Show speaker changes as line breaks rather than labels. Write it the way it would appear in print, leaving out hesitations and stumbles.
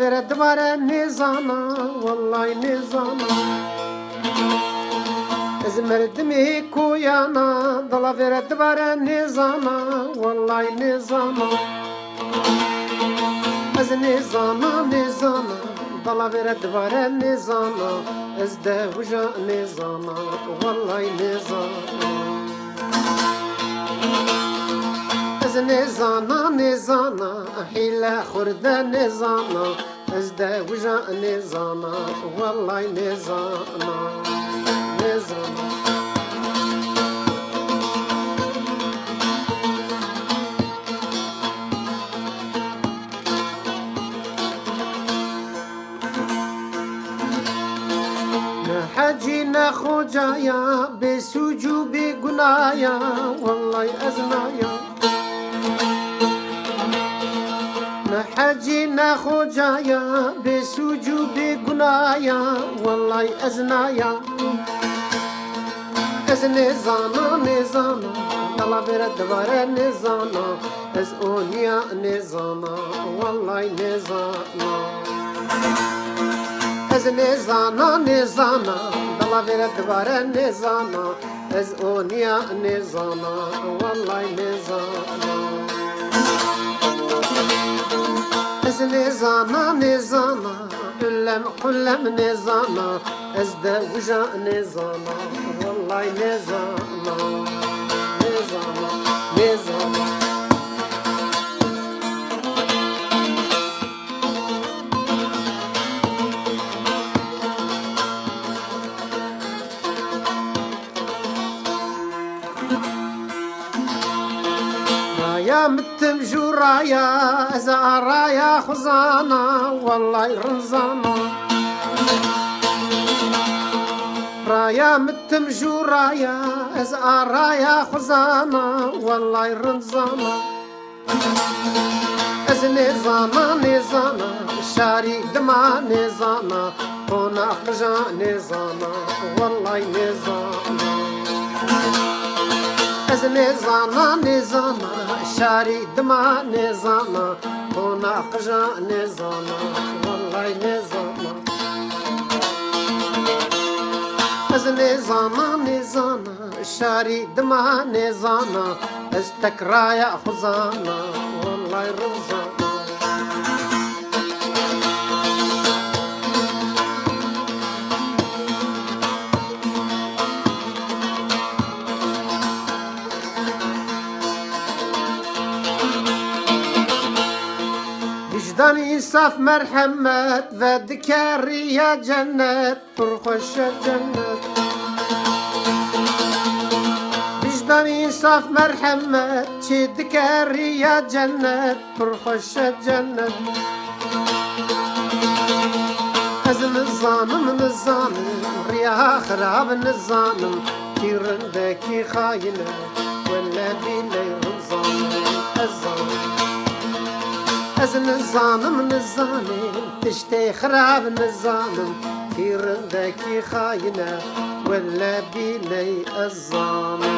فرد بار نزانا والله نزانا از مردمي كويانا ضل فرد بار نزانا والله نزانا از نزانا نزانا ضل فرد بار نزانا از دوجا نزانا والله نزانا از نزانا نزانا حيلة خردة نزانا از دوجا نزانا والله نزانا نزانا حجينا خجايا بسجو بقنايا والله أزنايا حجينا خجايا بسجو بقنايا والله أزنايا از نزانا نزانا طلب ردبار نزانا از اونيا نزانا والله نزانا از نزانا نزانا طلب ردبار نزانا از اونيا نزانا والله نزانا از نزانا نزانا قلم نزانا از دوجا نزانا والله نزانا نزانا نزانا رايا متمجو رايا ازا رايا خزانا والله رنزانا رايا متمجو رايا ازا رايا خزانا والله رنزانا از نزانا نزانا شاري دما نزانا هنا خرجا نزانا والله نزانا از نزانا نزانا شاري دما نزانا هنا خرجا نزانا والله نزانا از نزانا نزانا شاري دما نزانا از تكرايا خزانا والله رزانا وجدان إنصاف مرحمة فذكر يا جنة فرخش جنة وجدان إنصاف مرحمة تذكر يا جنة فرخش جنة أزن الظالم الظالم رياها خراب الظالم كيرندكي خاينة ولا بيلي الظالم الظالم أزن الظالم الظالم تشتي خراب الظالم في رندك خاينة ولا بيلي الظالم